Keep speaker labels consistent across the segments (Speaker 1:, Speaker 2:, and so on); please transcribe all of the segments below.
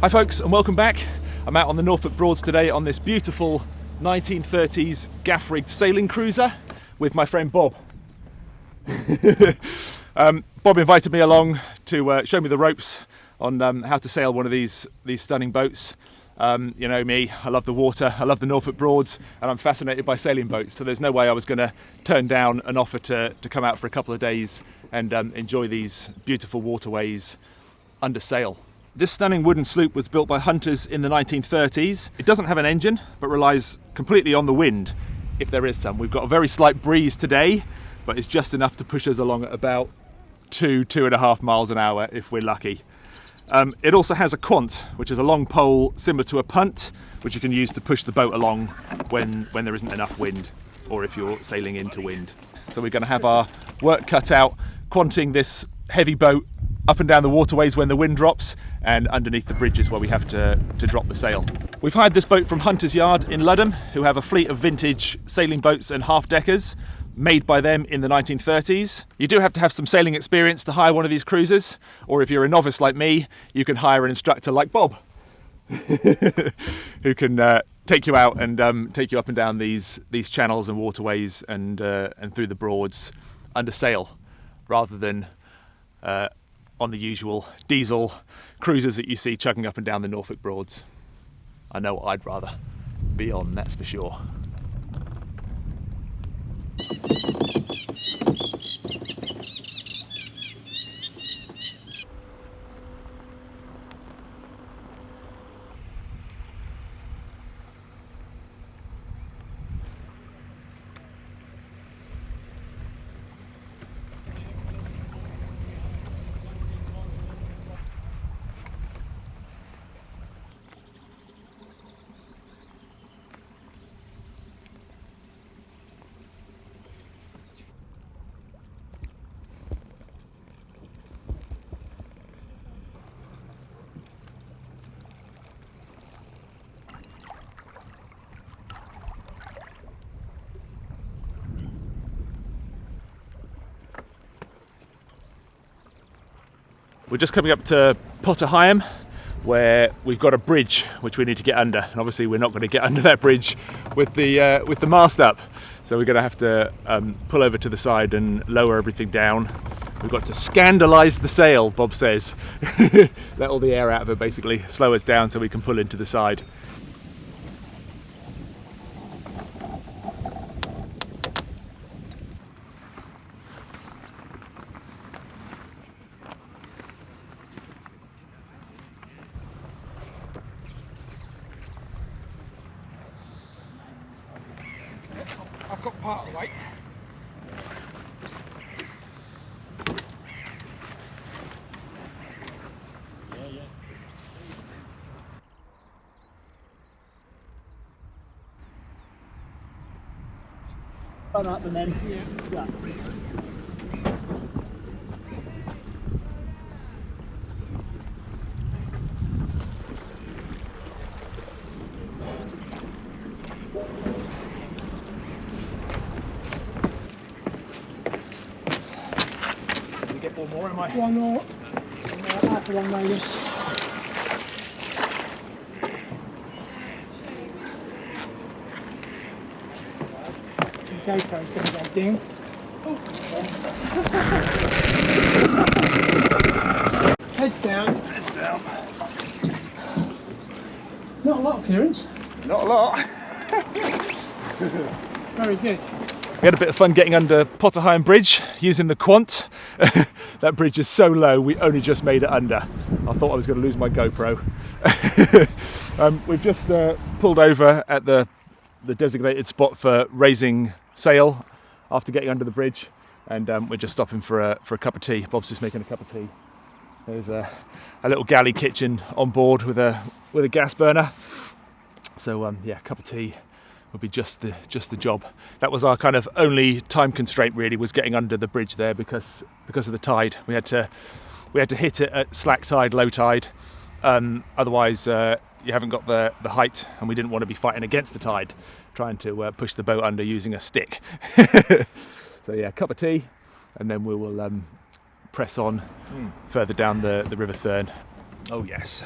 Speaker 1: Hi folks, and welcome back. I'm out on the Norfolk Broads today on this beautiful 1930s gaff-rigged sailing cruiser with my friend Bob. Bob invited me along to show me the ropes on how to sail one of these stunning boats. You know me, I love the water, I love the Norfolk Broads, and I'm fascinated by sailing boats, so there's no way I was going to turn down an offer to come out for a couple of days and enjoy these beautiful waterways under sail. This stunning wooden sloop was built by hunters in the 1930s. It doesn't have an engine, but relies completely on the wind, if there is some. We've got a very slight breeze today, but it's just enough to push us along at about 2.5 miles an hour if we're lucky. It also has a quant, which is a long pole similar to a punt, which you can use to push the boat along when there isn't enough wind, or if you're sailing into wind. So we're going to have our work cut out quanting this heavy boat up and down the waterways when the wind drops, and underneath the bridges where we have to drop the sail. We've hired this boat from Hunter's Yard in Ludham, who have a fleet of vintage sailing boats and half-deckers made by them in the 1930s. You do have to have some sailing experience to hire one of these cruisers, or if you're a novice like me, you can hire an instructor like Bob, who can take you out and take you up and down these channels and waterways and through the Broads under sail, rather than on the usual diesel cruisers that you see chugging up and down the Norfolk Broads. I know what I'd rather be on, that's for sure. We're just coming up to Potter Heigham, where we've got a bridge which we need to get under, and obviously we're not going to get under that bridge with the mast up, so we're going to have to pull over to the side and lower everything down. We've got to scandalise the sail, Bob says. Let all the air out of it, basically slow us down so we can pull into the side.
Speaker 2: I've got part of the weight. Yeah. Run up and then yeah.
Speaker 1: Get one more, am I?
Speaker 2: One more. Half a long maybe. The GoPro's going to go ding. Heads down.
Speaker 1: Heads down.
Speaker 2: Not a lot of clearance.
Speaker 1: Not a lot.
Speaker 2: Very good.
Speaker 1: We had a bit of fun getting under Potter Heigham Bridge using the quant. That bridge is so low, we only just made it under. I thought I was going to lose my GoPro. We've just pulled over at the designated spot for raising sail after getting under the bridge, and we're just stopping for a cup of tea. Bob's just making a cup of tea. There's a little galley kitchen on board with a gas burner. So yeah, a cup of tea would be just the job. That was our kind of only time constraint, really, was getting under the bridge there because of the tide. We had to hit it at slack tide, low tide. Otherwise, you haven't got the height, and we didn't want to be fighting against the tide, trying to push the boat under using a stick. So yeah, cup of tea, and then we will press on further down the River Thurne. Oh yes.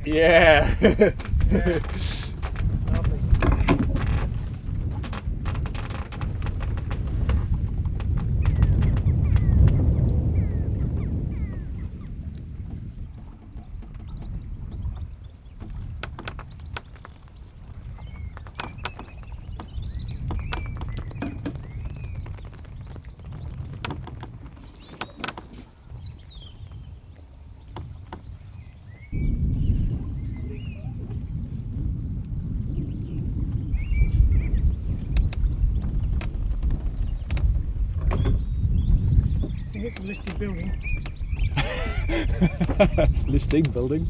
Speaker 1: Yeah.
Speaker 2: Yeah. Lovely. I think it's a listed building.
Speaker 1: Listing building.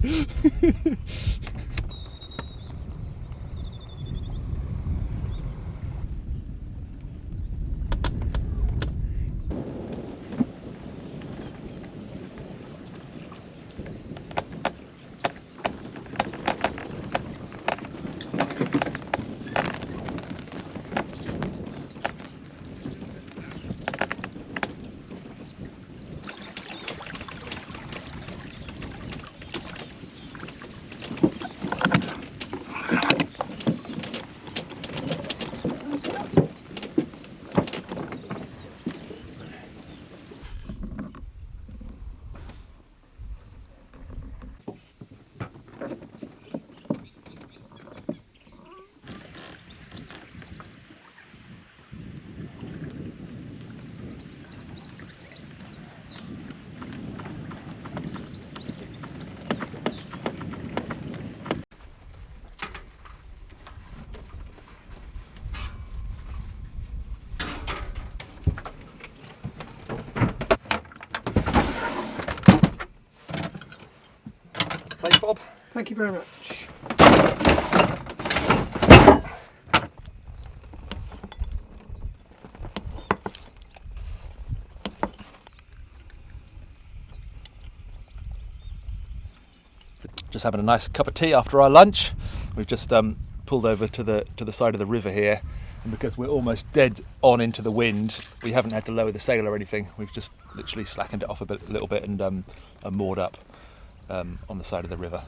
Speaker 1: Thanks, Bob.
Speaker 2: Thank you very much.
Speaker 1: Just having a nice cup of tea after our lunch. We've just pulled over to the side of the river here, and because we're almost dead on into the wind, we haven't had to lower the sail or anything. We've just literally slackened it off a little bit and are moored up on the side of the river.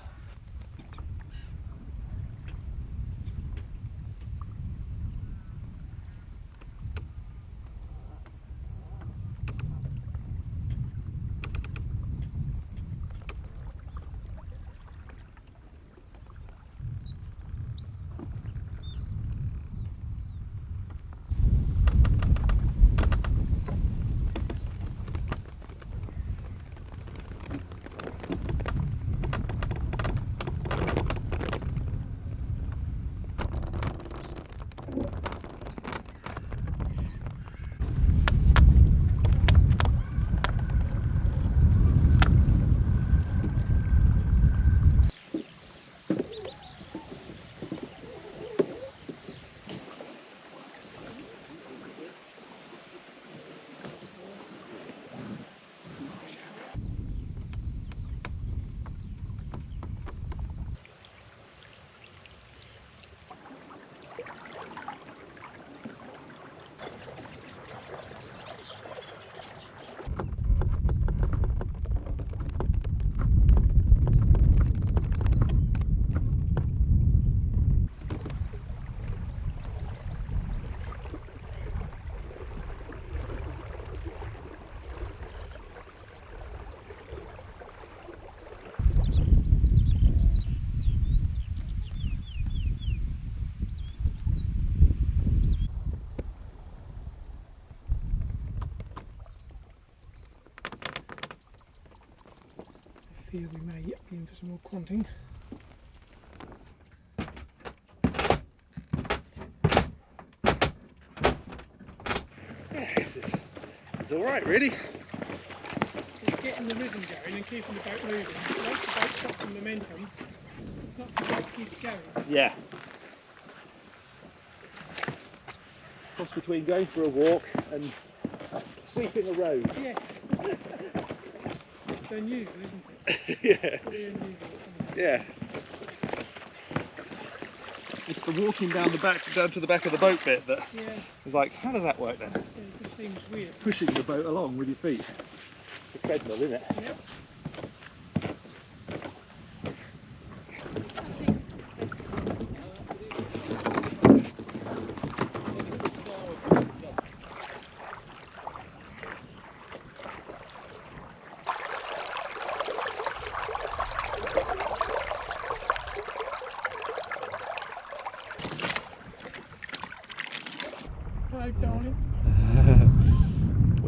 Speaker 2: I fear we may yet be in for some more quanting.
Speaker 1: Yeah, this is all right, really.
Speaker 2: It's getting the rhythm going and keeping the boat moving. Once the boat stops in momentum, it's not the boat keeps going.
Speaker 1: Yeah. Cross between going for a walk and sweeping a road.
Speaker 2: Yes. It's unusual, isn't it?
Speaker 1: Yeah.
Speaker 2: Very unusual.
Speaker 1: Yeah. It's the walking down to the back of the boat bit that
Speaker 2: Yeah.
Speaker 1: is like, how does that work then?
Speaker 2: Yeah, it just seems weird.
Speaker 1: Pushing the boat along with your feet. The treadmill, isn't it?
Speaker 2: Yep.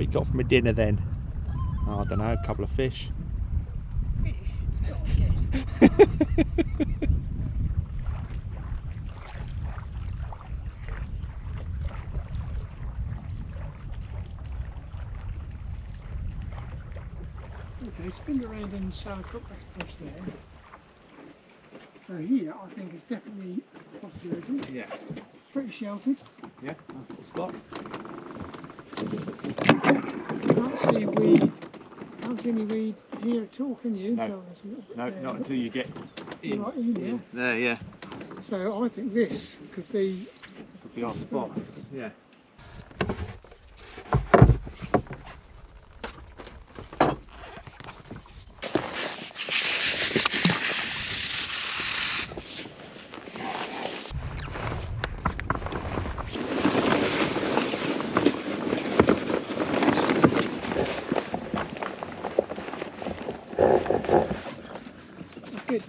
Speaker 1: you got for my dinner then? Oh, I don't know, a couple of fish.
Speaker 2: Fish? Not again. Okay, spin around and sour cook back across there. So here, I think is definitely a possibility.
Speaker 1: Yeah.
Speaker 2: Pretty sheltered.
Speaker 1: Yeah, nice little spot.
Speaker 2: Can't see weed. Can't see any weed here at all, can you?
Speaker 1: No.
Speaker 2: So there's a little bit
Speaker 1: No,
Speaker 2: there.
Speaker 1: not until you get in.
Speaker 2: Right in there.
Speaker 1: There, yeah.
Speaker 2: So I think this could be
Speaker 1: Could be our spot. Yeah.
Speaker 2: that's good.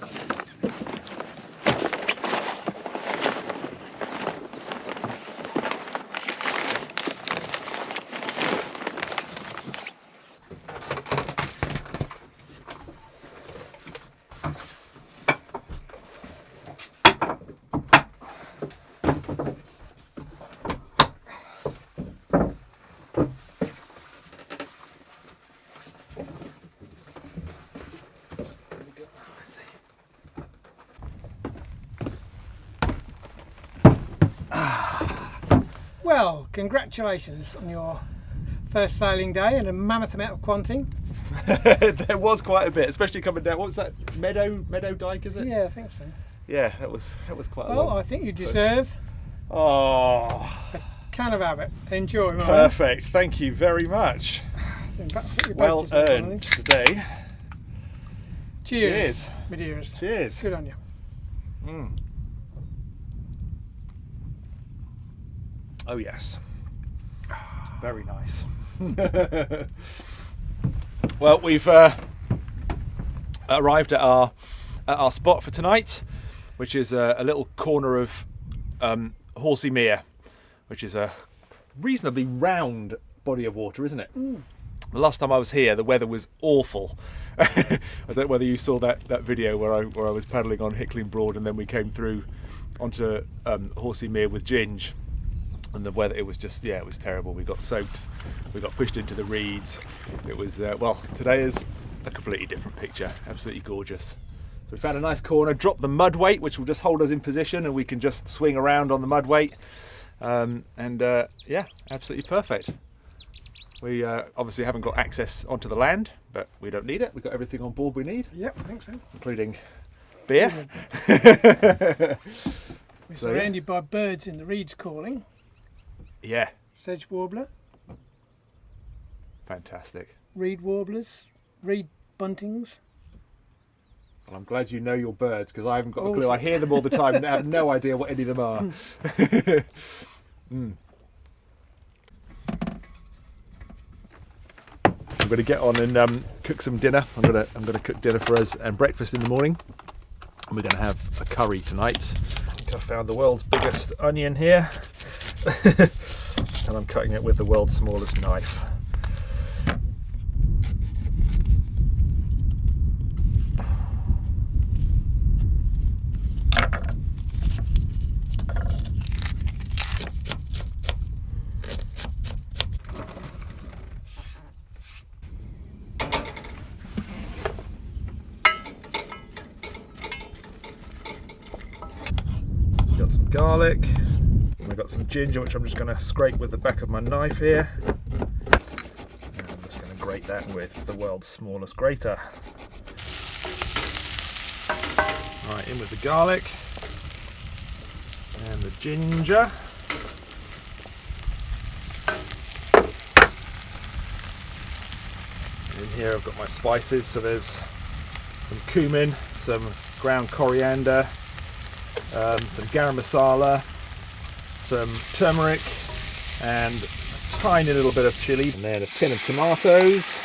Speaker 2: Well, congratulations on your first sailing day and a mammoth amount of quanting.
Speaker 1: There was quite a bit, especially coming down. What was that? Meadow Dyke, is it?
Speaker 2: Yeah, I think so.
Speaker 1: Yeah, that was quite a
Speaker 2: Well,
Speaker 1: long
Speaker 2: I think you
Speaker 1: push.
Speaker 2: deserve
Speaker 1: Oh,
Speaker 2: a can of Abbott. Enjoy, Martin.
Speaker 1: perfect. Thank you very much.
Speaker 2: In fact, I think you both
Speaker 1: Well
Speaker 2: deserve one of
Speaker 1: earned
Speaker 2: these.
Speaker 1: today.
Speaker 2: Cheers,
Speaker 1: Cheers.
Speaker 2: my dears.
Speaker 1: Cheers.
Speaker 2: Good on you.
Speaker 1: Mm. Oh yes, very nice. Well, we've arrived at our spot for tonight, which is a little corner of Horsey Mere, which is a reasonably round body of water, isn't it?
Speaker 2: Mm.
Speaker 1: The last time I was here, the weather was awful. I don't know whether you saw that video where I was paddling on Hickling Broad, and then we came through onto Horsey Mere with Ginge. And the weather, it was just, yeah, it was terrible. We got soaked, we got pushed into the reeds. It was, well, today is a completely different picture, absolutely gorgeous. So we found a nice corner, dropped the mud weight, which will just hold us in position, and we can just swing around on the mud weight. Yeah, absolutely perfect. We obviously haven't got access onto the land, but we don't need it. We've got everything on board we need,
Speaker 2: Yep, I think so.
Speaker 1: including beer.
Speaker 2: We're
Speaker 1: So,
Speaker 2: surrounded by birds in the reeds calling.
Speaker 1: Yeah,
Speaker 2: Sedge warbler,
Speaker 1: fantastic.
Speaker 2: reed warblers, reed buntings.
Speaker 1: Well, I'm glad you know your birds, because I haven't got a
Speaker 2: All
Speaker 1: clue. I
Speaker 2: sorts.
Speaker 1: hear them all the time and I have no idea what any of them are. Mm. I'm going to get on and cook some dinner. I'm going to cook dinner for us and breakfast in the morning. And we're going to have a curry tonight. I think I found the world's biggest onion here. And I'm cutting it with the world's smallest knife. Got some garlic. I've got some ginger, which I'm just going to scrape with the back of my knife here. And I'm just going to grate that with the world's smallest grater. Right, in with the garlic and the ginger. And in here I've got my spices, so there's some cumin, some ground coriander, some garam masala, some turmeric, and a tiny little bit of chilli, and then a tin of tomatoes,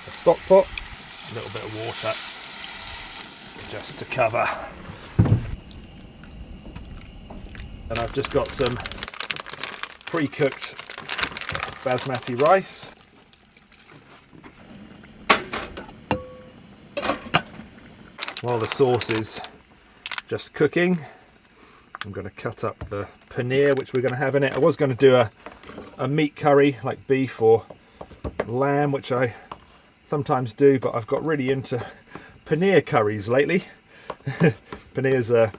Speaker 1: a stock pot, a little bit of water just to cover. And I've just got some pre-cooked basmati rice. While the sauce is just cooking, I'm going to cut up the paneer which we're going to have in it. I was going to do a meat curry like beef or lamb, which I sometimes do, but I've got really into paneer curries lately. Paneer's an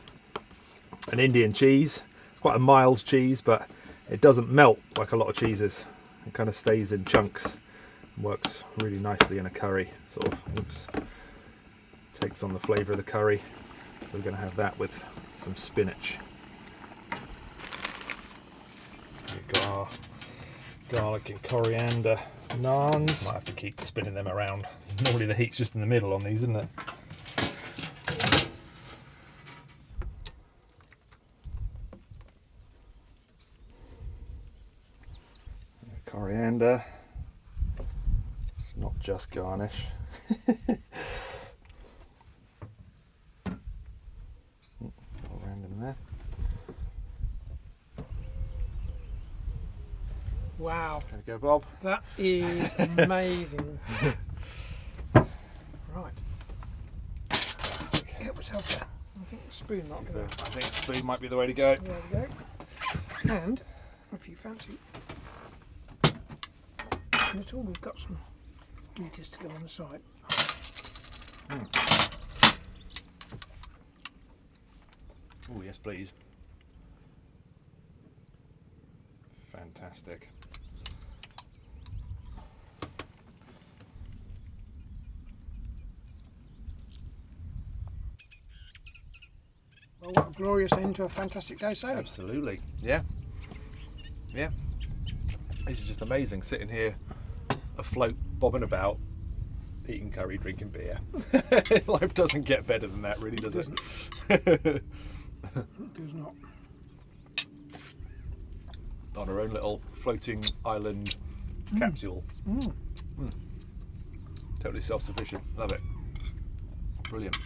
Speaker 1: Indian cheese, quite a mild cheese, but it doesn't melt like a lot of cheeses. It kind of stays in chunks, works really nicely in a curry, sort of, oops, takes on the flavour of the curry. So we're going to have that with some spinach. We've got our garlic and coriander naans. Might have to keep spinning them around. Normally the heat's just in the middle on these, isn't it? Coriander, not just garnish. Random there.
Speaker 2: Wow.
Speaker 1: There you go, Bob.
Speaker 2: That is amazing. Right. Help yourself there. I think the spoon might be there.
Speaker 1: I think the spoon might be the way to go.
Speaker 2: There we go. And if you fancy it all, we've got some gaiters to go on the side.
Speaker 1: Oh yes, please. Fantastic.
Speaker 2: Well, what a glorious end to a fantastic day sailing.
Speaker 1: Absolutely, yeah. Yeah. This is just amazing, sitting here afloat, bobbing about, eating curry, drinking beer. Life doesn't get better than that, really, does it?
Speaker 2: It does not.
Speaker 1: On our own little floating island capsule. Totally self-sufficient. Love it. Brilliant.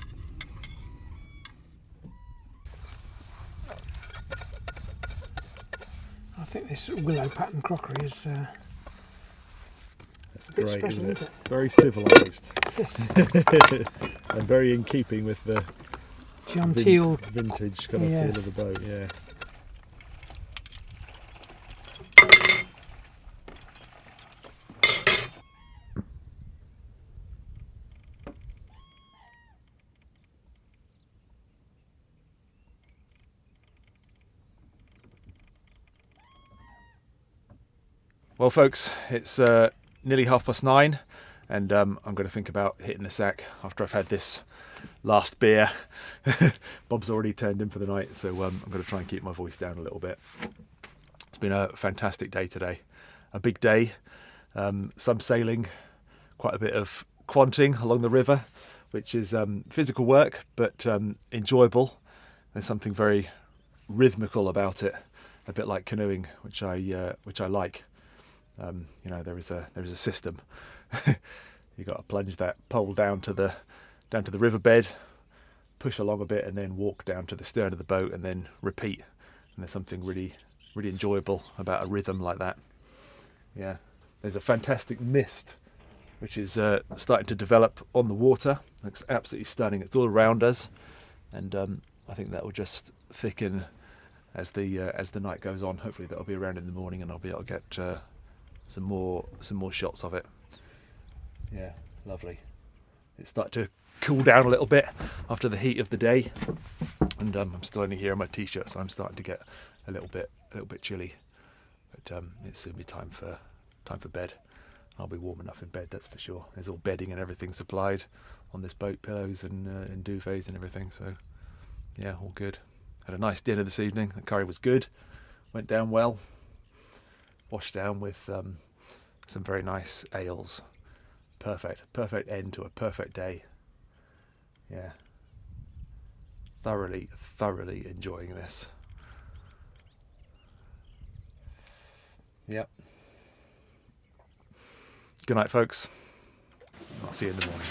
Speaker 2: I think this willow pattern crockery is
Speaker 1: That's
Speaker 2: a bit
Speaker 1: great,
Speaker 2: special,
Speaker 1: isn't it?
Speaker 2: isn't it?
Speaker 1: Very civilised.
Speaker 2: Yes.
Speaker 1: And very in keeping with the
Speaker 2: Genteel.
Speaker 1: vintage kind of
Speaker 2: Yes.
Speaker 1: feel of the boat, yeah. Well folks, it's nearly 9:30 and I'm going to think about hitting the sack after I've had this last beer. Bob's already turned in for the night, so I'm going to try and keep my voice down a little bit. It's been a fantastic day today, a big day, some sailing, quite a bit of quanting along the river, which is physical work but enjoyable. There's something very rhythmical about it, a bit like canoeing, which I like. You know, there is a system. You've got to plunge that pole down to the riverbed, push along a bit, and then walk down to the stern of the boat, and then repeat. And there's something really enjoyable about a rhythm like that. Yeah, there's a fantastic mist which is starting to develop on the water. Looks absolutely stunning. It's all around us, and I think that will just thicken as the night goes on. Hopefully that'll be around in the morning, and I'll be able to get some more shots of it. Yeah, lovely. It's starting to cool down a little bit after the heat of the day, and I'm still only here in my t-shirt, so I'm starting to get a little bit chilly. But it's soon be time for bed. I'll be warm enough in bed, that's for sure. There's all bedding and everything supplied on this boat, pillows and duvets and everything. So yeah, all good. Had a nice dinner this evening. The curry was good, went down well. Washed down with some very nice ales. Perfect end to a perfect day. Yeah, thoroughly enjoying this. Yep. Good night, folks. I'll see you in the morning.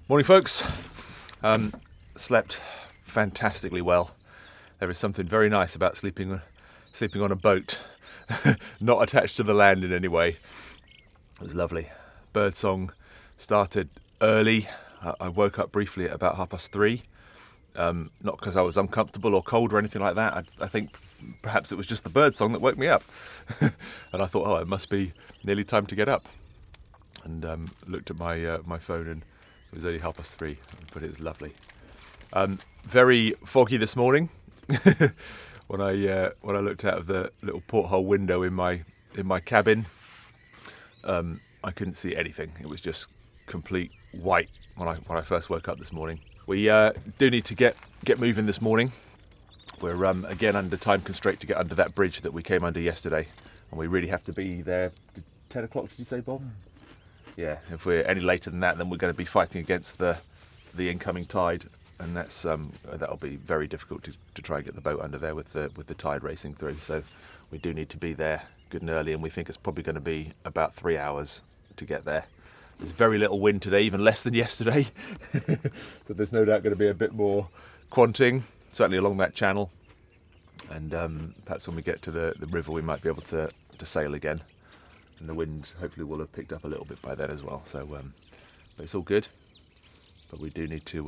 Speaker 1: Morning folks. Slept fantastically well. There is something very nice about sleeping on a boat, not attached to the land in any way. It was lovely. Birdsong started early. I woke up briefly at about 3:30. Not because I was uncomfortable or cold or anything like that. I think perhaps it was just the birdsong that woke me up. And I thought, oh, it must be nearly time to get up. And looked at my phone, and it was only 3:30, but it was lovely. Very foggy this morning. when I looked out of the little porthole window in my cabin, I couldn't see anything. It was just complete white when I first woke up this morning. We do need to get moving this morning. We're again under time constraint to get under that bridge that we came under yesterday, and we really have to be there. 10 o'clock, did you say, Bob? Yeah. If we're any later than that, then we're going to be fighting against the incoming tide, and that'll be very difficult to try and get the boat under there with the tide racing through. So we do need to be there good and early, and we think it's probably going to be about 3 hours to get there. There's very little wind today, even less than yesterday. But there's no doubt going to be a bit more quanting, certainly along that channel. And perhaps when we get to the river, we might be able to sail again. And the wind hopefully will have picked up a little bit by then as well. So but it's all good. But we do need to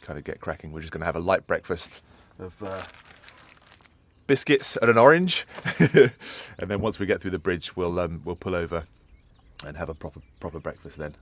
Speaker 1: kind of get cracking. We're just going to have a light breakfast of biscuits and an orange. And then once we get through the bridge, we'll pull over and have a proper breakfast then.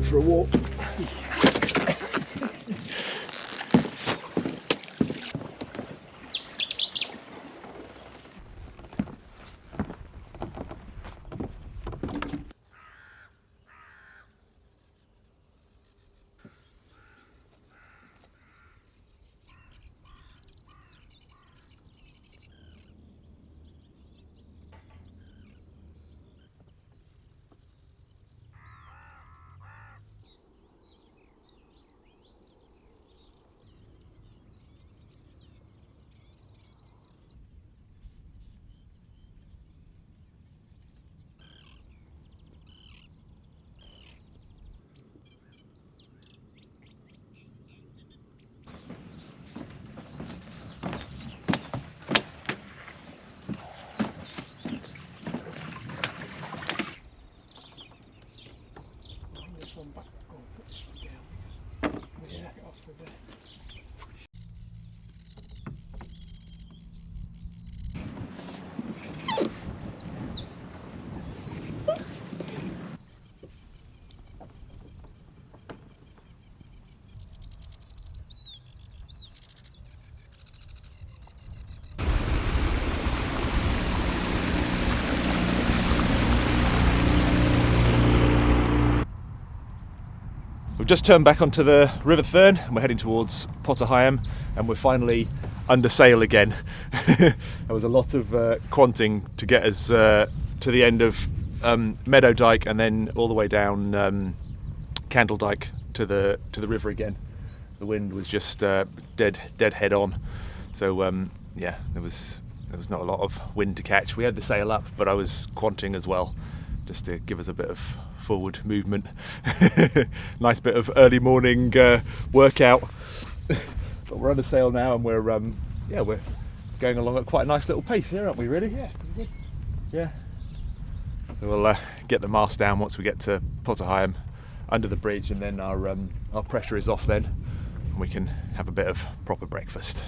Speaker 1: For a walk. We've just turned back onto the River Thurne and we're heading towards Potterham, and we're finally under sail again. There was a lot of quanting to get us to the end of Meadow Dyke and then all the way down Candle Dyke to the river again. The wind was just dead head on, so yeah, there was not a lot of wind to catch. We had the sail up, but I was quanting as well, just to give us a bit of forward movement. Nice bit of early morning workout. But we're under sail now, and we're going along at quite a nice little pace here, aren't we? Really?
Speaker 2: Yeah, pretty good.
Speaker 1: Yeah. So we'll get the mast down once we get to Potterham, under the bridge, and then our pressure is off then, and we can have a bit of proper breakfast.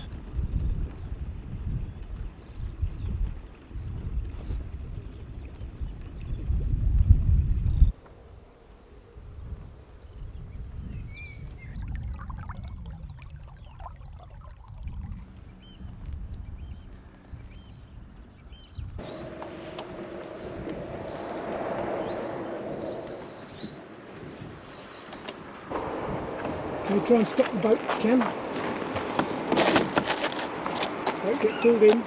Speaker 2: Can we try and stop the boat if you can? Don't get pulled in.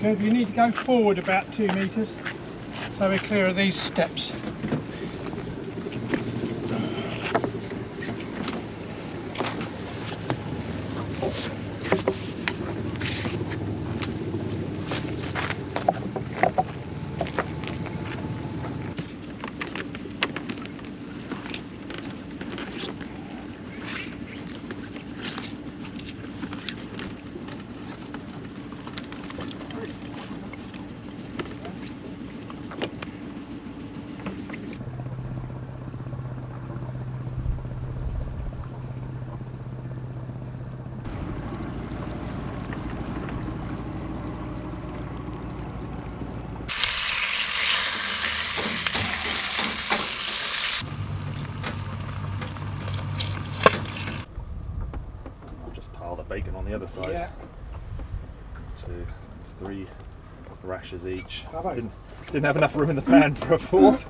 Speaker 2: You need to go forward about 2 metres so we're clear of these steps.
Speaker 1: Bacon on the other side.
Speaker 2: Yeah.
Speaker 1: 2, 3 rashers each.
Speaker 2: Bravo.
Speaker 1: Didn't have enough room in the pan for a fourth.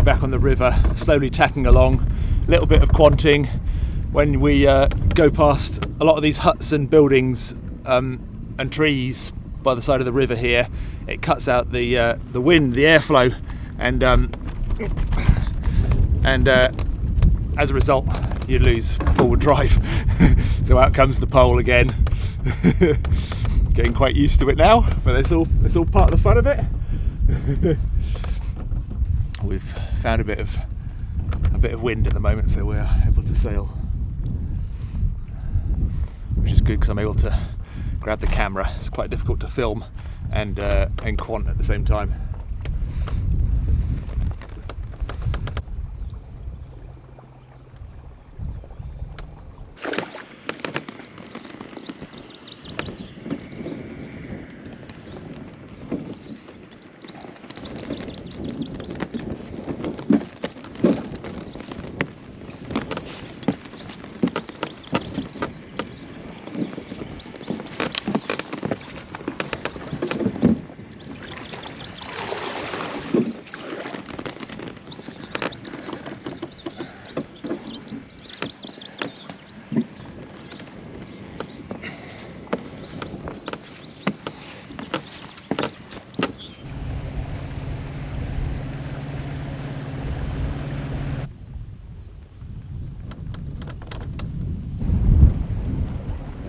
Speaker 1: Back on the river, slowly tacking along, a little bit of quanting, when we go past a lot of these huts and buildings and trees by the side of the river here, it cuts out the wind, the airflow, and as a result you lose forward drive. So out comes the pole again. Getting quite used to it now, but it's all part of the fun of it. We've found a bit of wind at the moment, so we're able to sail, which is good because I'm able to grab the camera. It's quite difficult to film and quant at the same time.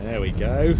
Speaker 1: There we go.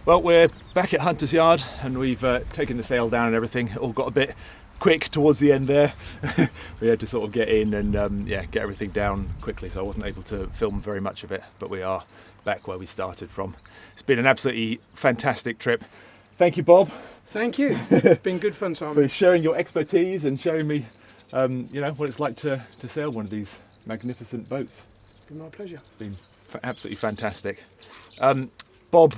Speaker 1: Well, we're back at Hunter's Yard and we've taken the sail down and everything. It all got a bit quick towards the end there. We had to sort of get in and get everything down quickly, so I wasn't able to film very much of it, but we are back where we started from. It's been an absolutely fantastic trip. Thank you, Bob.
Speaker 2: Thank you. It's been good fun, Simon.
Speaker 1: For sharing your expertise and showing me what it's like to sail one of these magnificent boats.
Speaker 2: It's been my pleasure.
Speaker 1: It's been absolutely fantastic. Bob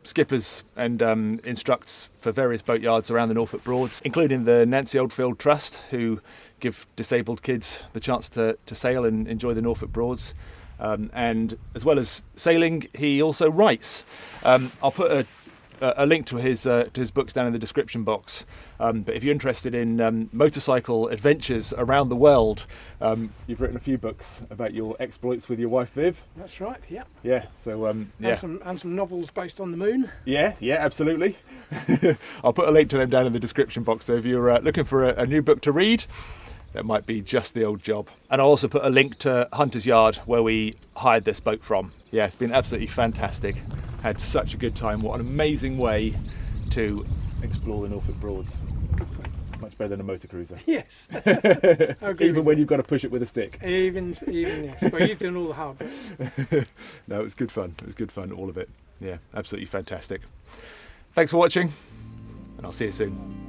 Speaker 1: skippers and instructs for various boatyards around the Norfolk Broads, including the Nancy Oldfield Trust, who give disabled kids the chance to sail and enjoy the Norfolk Broads. And as well as sailing, he also writes. I'll put a link to his books down in the description box. But if you're interested in motorcycle adventures around the world, you've written a few books about your exploits with your wife Viv.
Speaker 2: That's right. Yeah.
Speaker 1: Yeah. So
Speaker 2: and some novels based on the moon.
Speaker 1: Yeah, absolutely. I'll put a link to them down in the description box. So if you're looking for a new book to read, that might be just the old job. And I'll also put a link to Hunter's Yard, where we hired this boat from. Yeah, it's been absolutely fantastic. Had such a good time. What an amazing way to explore the Norfolk Broads. Much better than a motor cruiser.
Speaker 2: Yes.
Speaker 1: Even when you've got to push it with a stick.
Speaker 2: Even yes. Well, you've done all the hard work.
Speaker 1: No, it was good fun. It was good fun, all of it. Yeah, absolutely fantastic. Thanks for watching, and I'll see you soon.